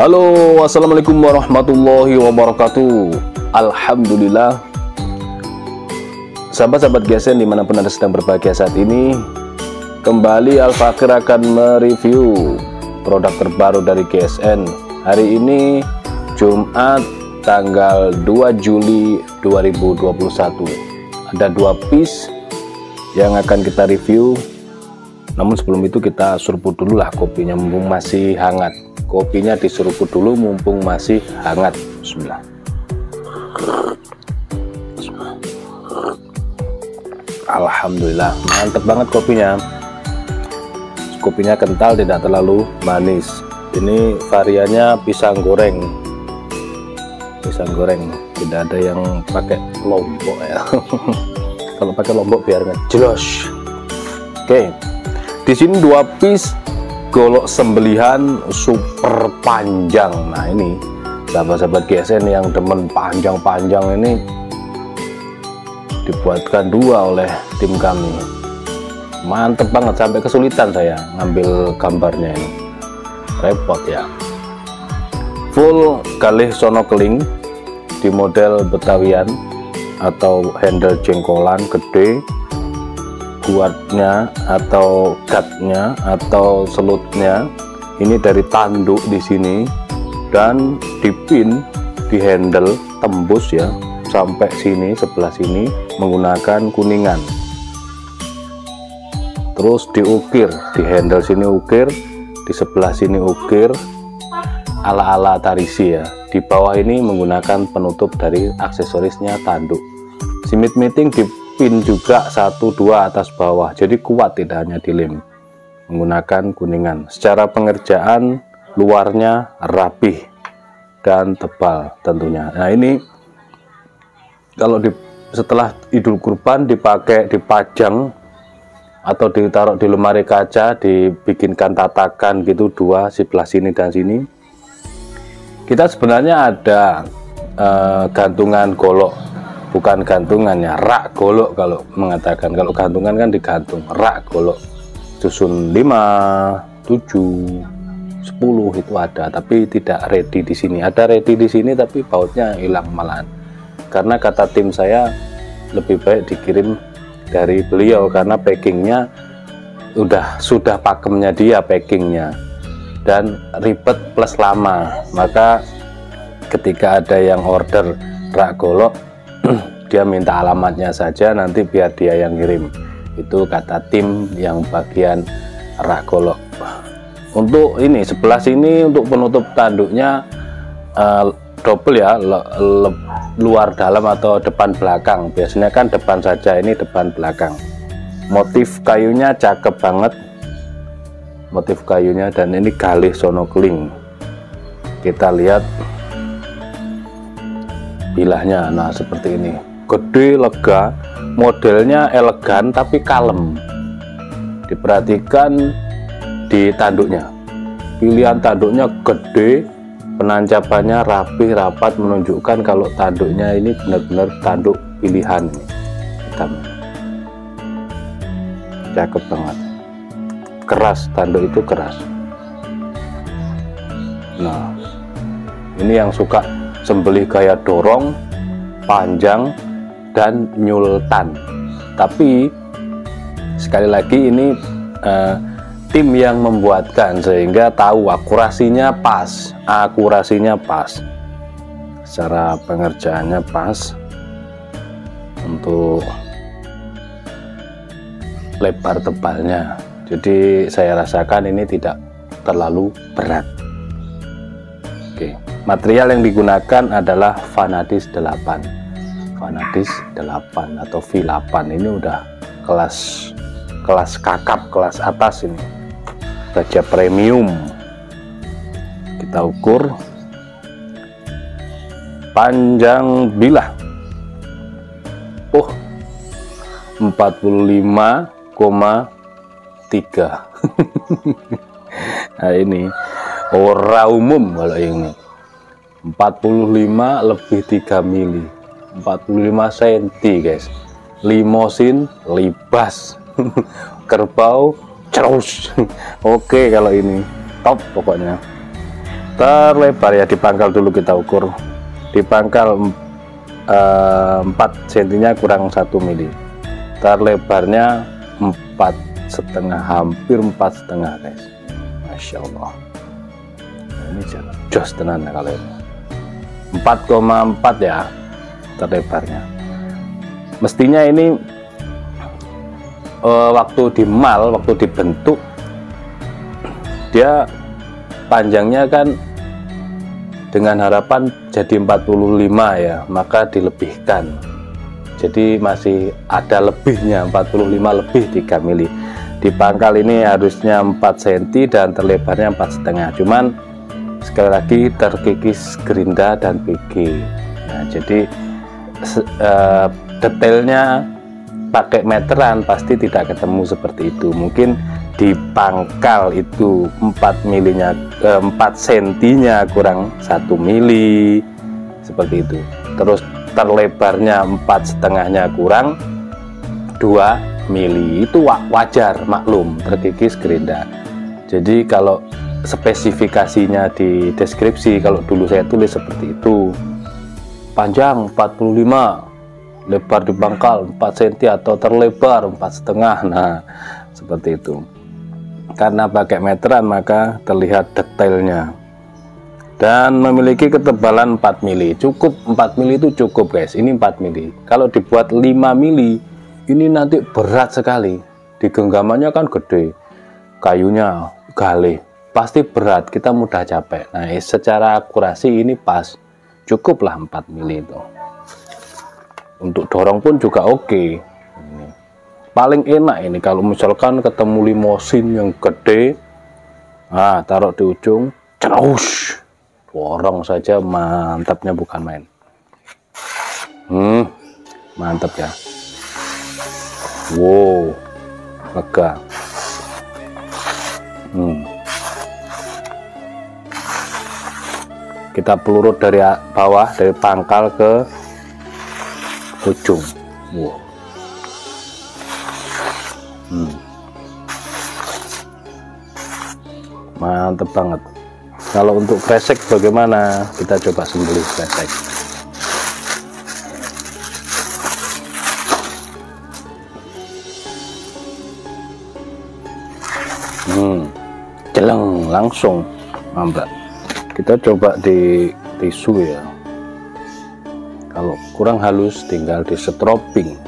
Halo, assalamualaikum warahmatullahi wabarakatuh. Alhamdulillah, sahabat-sahabat GSN dimanapun Anda sedang berbahagia saat ini, kembali Al-Fakir akan mereview produk terbaru dari GSN. Hari ini Jumat tanggal 2 Juli 2021. Ada 2 piece yang akan kita review. Namun sebelum itu kita seruput dulu lah kopinya mumpung masih hangat. Kopinya diseruput dulu mumpung masih hangat. Bismillah. Alhamdulillah, mantep banget kopinya. Kopinya kental, tidak terlalu manis. Ini variannya pisang goreng. Pisang goreng, tidak ada yang pakai lombok ya. Kalau pakai lombok biar ngejelos. Oke. Di sini 2 piece golok sembelihan super panjang. Nah ini sahabat-sahabat GSN yang demen panjang-panjang ini dibuatkan 2 oleh tim kami. Mantep banget, sampai kesulitan saya ngambil gambarnya ini, repot ya. Full kalih sono keling di model Betawian atau handle jengkolan gede, guardnya atau gutnya atau selutnya ini dari tanduk di sini, dan dipin di handle tembus ya sampai sini, sebelah sini menggunakan kuningan. Terus diukir di handle sini, ukir di sebelah sini, ukir ala-ala Tarisi ya. Di bawah ini menggunakan penutup dari aksesorisnya tanduk. Simit meeting di pin juga 1, 2 atas bawah, jadi kuat, tidak hanya dilem, menggunakan kuningan. Secara pengerjaan luarnya rapih dan tebal tentunya. Nah ini kalau setelah Idul Kurban dipakai, dipajang atau ditaruh di lemari kaca, dibikinkan tatakan gitu 2 sebelah sini dan sini. Kita sebenarnya ada gantungan golok, bukan gantungannya, rak golok kalau mengatakan. Kalau gantungan kan digantung, rak golok susun 5, 7, 10 itu ada, tapi tidak ready di sini. Ada ready di sini tapi bautnya hilang malahan. Karena kata tim saya lebih baik dikirim dari beliau karena packingnya sudah pakemnya dia, packingnya, dan ribet plus lama. Maka ketika ada yang order rak golok, dia minta alamatnya saja, nanti biar dia yang ngirim. Itu kata tim yang bagian rak golok. Untuk ini sebelah sini untuk penutup tanduknya double ya, luar dalam atau depan belakang. Biasanya kan depan saja, ini depan belakang. Motif kayunya cakep banget, motif kayunya, dan ini galih sono keling. Kita lihat bilahnya, nah seperti ini, gede, lega, modelnya elegan tapi kalem. Diperhatikan di tanduknya, pilihan tanduknya gede, penancapannya rapi, rapat, menunjukkan kalau tanduknya ini benar-benar tanduk pilihan. Ini hitam, cakep banget, keras, tanduk itu keras. Nah ini yang suka sembelih gaya dorong, panjang, dan nyultan. Tapi sekali lagi ini tim yang membuatkan sehingga tahu akurasinya pas, secara pengerjaannya pas. Untuk lebar tebalnya, jadi saya rasakan ini tidak terlalu berat. Oke. Material yang digunakan adalah Vanadis 8 atau V8. Ini udah kelas kakap, kelas atas ini, baja premium. Kita ukur panjang bilah 45,3. Nah ini ora umum kalau ini 45 lebih 3 mili, 45 cm guys. Limosin libas kerbau terus. Oke, kalau ini top pokoknya. Terlebar ya, di pangkal dulu kita ukur. Di pangkal 4 cm kurang 1 mili. Terlebarnya 4,5, hampir 4,5 guys. Masya Allah, ini jos tenan kalau ini 4,4 ya terlebarnya. Mestinya ini waktu dibentuk dia panjangnya kan dengan harapan jadi 45 ya, maka dilebihkan jadi masih ada lebihnya, 45 lebih 3 mili. Di pangkal ini harusnya 4 cm dan terlebarnya 4,5, cuman sekali lagi terkikis gerinda dan PG. Nah, jadi detailnya pakai meteran pasti tidak ketemu seperti itu. Mungkin di pangkal itu 4 cm-nya kurang 1 mili seperti itu. Terus terlebarnya 4,5-nya kurang 2 mili, itu wajar, maklum, terkikis gerinda. Jadi kalau spesifikasinya di deskripsi, kalau dulu saya tulis seperti itu, panjang 45, lebar di pangkal 4 cm atau terlebar 4,5. Nah, seperti itu. Karena pakai meteran maka terlihat detailnya. Dan memiliki ketebalan 4 mili. Cukup 4 mili itu cukup guys. Ini 4 mili. Kalau dibuat 5 mili, ini nanti berat sekali. Digenggamannya kan gede. Kayunya galih. Pasti berat, kita mudah capek. Nah, secara akurasi ini pas. Cukuplah 4 mili itu. Untuk dorong pun juga oke. Paling enak ini kalau misalkan ketemu limosin yang gede, nah taruh di ujung, terus dorong saja, mantapnya bukan main. Mantap ya. Wow, lega. Kita pelurut dari bawah, dari pangkal ke ujung. Wow. Mantep banget. Kalau untuk kresek bagaimana? Kita coba sembelih kresek. Jeleng langsung, mantap. Kita coba di tisu ya. Kalau kurang halus tinggal di stroping.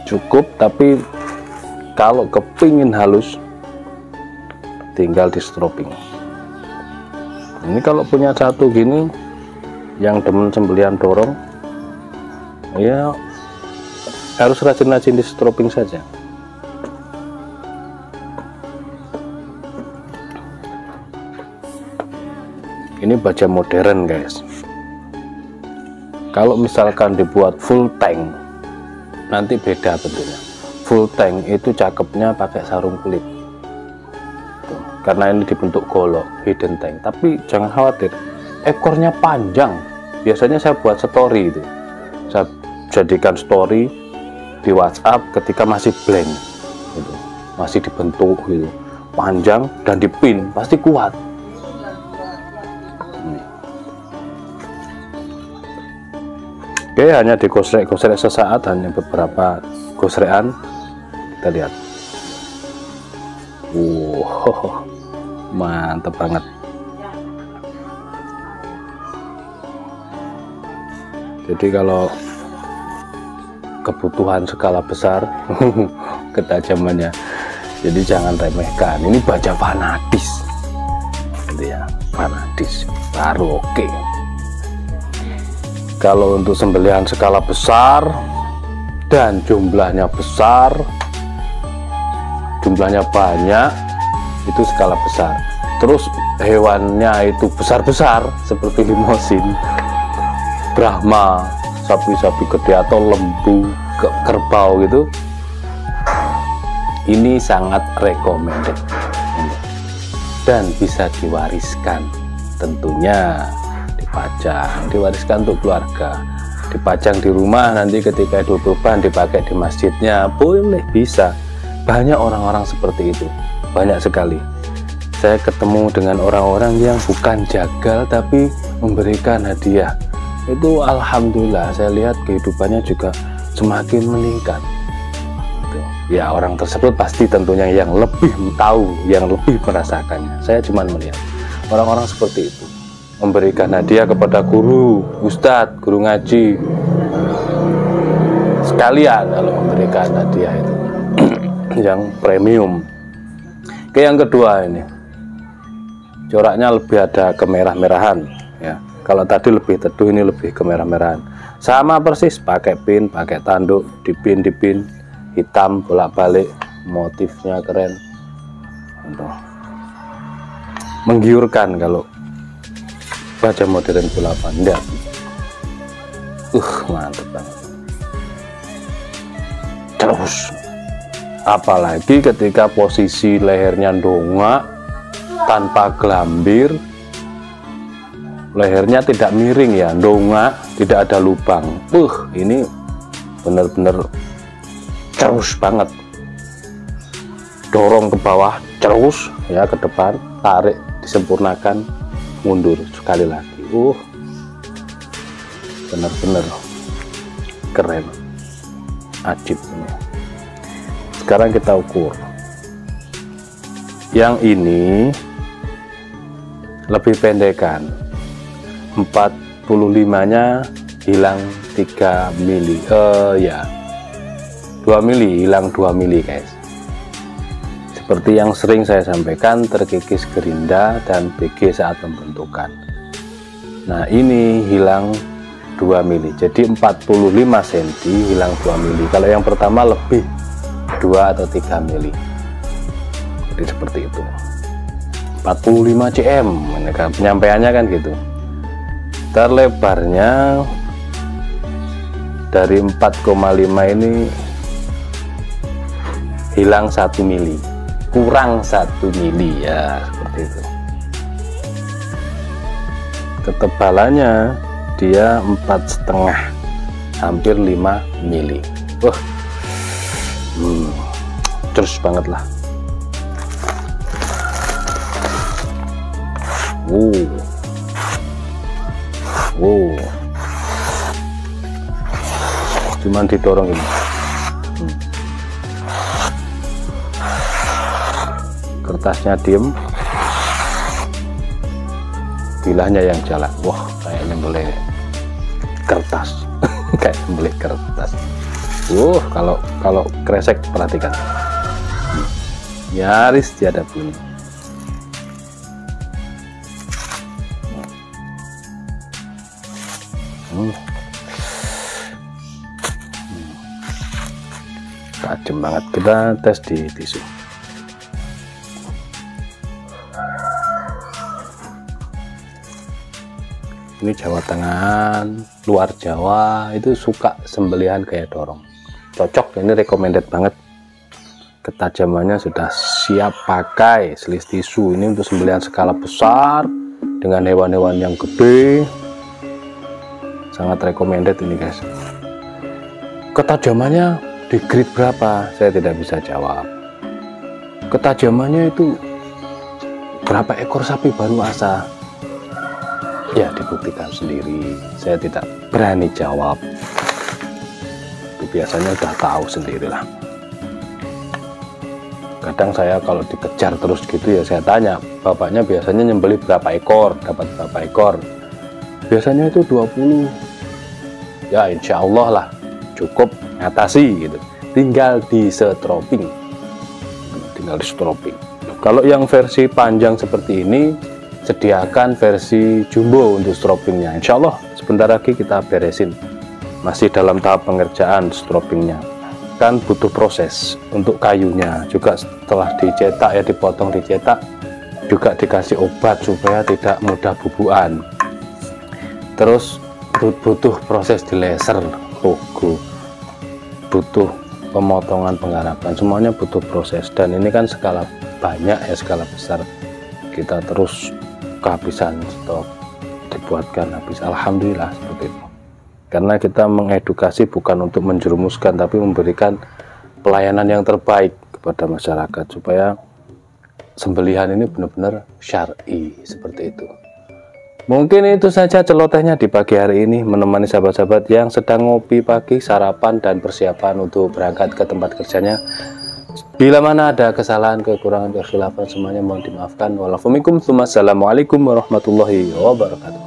Cukup, tapi kalau kepingin halus tinggal di stroping. Ini kalau punya satu gini yang demen sembelihan dorong ya harus rajin-rajin di stroping saja. Ini baja modern guys. Kalau misalkan dibuat full tank nanti beda bentuknya. Full tank itu cakepnya pakai sarung kulit. Tuh, karena ini dibentuk golok, hidden tank. Tapi jangan khawatir, ekornya panjang. Biasanya saya buat story itu. Saya jadikan story di WhatsApp ketika masih blank, gitu. Masih dibentuk gitu, panjang dan dipin, pasti kuat. Oke, hanya digosrek-gosrek sesaat, hanya beberapa gosrekan. Kita lihat. Wow, mantap banget. Jadi kalau kebutuhan skala besar ketajamannya, jadi jangan remehkan. Ini baja fanatis, gitu ya, fanatis baru oke. Kalau untuk sembelihan skala besar dan jumlahnya besar, jumlahnya banyak, itu skala besar. Terus hewannya itu besar-besar seperti limosin, Brahma, sapi-sapi gede atau lembu, kerbau gitu, ini sangat recommended dan bisa diwariskan. Tentunya diwariskan untuk keluarga, dipajang di rumah, nanti ketika Idul Kurban dipakai di masjidnya, boleh, bisa. Banyak orang-orang seperti itu. banyak sekali. Saya ketemu dengan orang-orang yang bukan jagal tapi memberikan hadiah. Itu alhamdulillah saya lihat kehidupannya juga semakin meningkat. Ya, orang tersebut pasti tentunya yang lebih tahu, yang lebih merasakannya. Saya cuma melihat orang-orang seperti itu memberikan hadiah kepada guru, ustadz, guru ngaji, sekalian kalau memberikan hadiah itu yang premium. Oke, yang kedua ini coraknya lebih ada kemerah-merahan ya. Kalau tadi lebih teduh, ini lebih kemerah-merahan. Sama persis, pakai pin, pakai tanduk, dipin hitam bolak-balik, motifnya keren, menggiurkan kalau baca modern bola panda. Mantap banget. Terus apalagi ketika posisi lehernya dongak tanpa gelambir, lehernya tidak miring ya, dongak, tidak ada lubang. Ini benar-benar terus banget, dorong ke bawah terus ya, ke depan, tarik, disempurnakan, mundur sekali lagi. Benar-benar keren, ajib ini. Sekarang kita ukur yang ini, lebih pendekan, 45 nya hilang 3 mili, ya 2 mili, hilang 2 mili guys. Seperti yang sering saya sampaikan, terkikis gerinda dan BG saat pembentukan. Nah, ini hilang 2 mili, jadi 45 cm hilang 2 mili. Kalau yang pertama lebih 2 atau 3 mili. Jadi seperti itu. 45 cm, penyampaiannya kan gitu. Terlebarnya dari 4,5 ini hilang 1 mili, kurang 1 mili ya, seperti itu. Ketebalannya dia 4,5, hampir 5 mili. Terus banget lah. Cuman didorong ini. Kertasnya diem, bilahnya yang jalan. Wah, kayak nyembelih kertas. Kayak nyembelih kertas. Kalau kresek perhatikan. Nyaris tiada bunyi. Tajam banget. Kita tes di tisu. Ini Jawa Tengah, luar Jawa itu suka sembelihan kayak dorong. Cocok, ini recommended banget. Ketajamannya sudah siap pakai. Selis tisu ini untuk sembelihan skala besar dengan hewan-hewan yang gede. Sangat recommended ini guys. Ketajamannya di grade berapa? Saya tidak bisa jawab. Ketajamannya itu berapa ekor sapi baru asa? Ya, dibuktikan sendiri. Saya tidak berani jawab. Itu biasanya udah tahu sendirilah. Kadang saya kalau dikejar terus gitu ya, saya tanya, bapaknya biasanya nyembeli berapa ekor, dapat berapa ekor? Biasanya itu 20. Ya, insya Allah lah cukup ngatasi gitu. Tinggal di stroping. Kalau yang versi panjang seperti ini, sediakan versi jumbo untuk stropingnya. Insya Allah sebentar lagi kita beresin. Masih dalam tahap pengerjaan stropingnya. Kan butuh proses untuk kayunya. Juga setelah dicetak ya, dipotong dicetak, juga dikasih obat supaya tidak mudah bubuan. Terus butuh proses di laser, logo, butuh pemotongan penggarapan, semuanya butuh proses. Dan ini kan skala banyak ya, skala besar. Kita terus kehabisan stok, dibuatkan habis. Alhamdulillah seperti itu. Karena kita mengedukasi bukan untuk menjerumuskan, tapi memberikan pelayanan yang terbaik kepada masyarakat supaya sembelihan ini benar-benar syar'i seperti itu. Mungkin itu saja celotehnya di pagi hari ini, menemani sahabat-sahabat yang sedang ngopi pagi, sarapan dan persiapan untuk berangkat ke tempat kerjanya. Bila mana ada kesalahan, kekurangan, kekhilafan, semuanya mohon dimaafkan. Wassalamualaikum warahmatullahi wabarakatuh.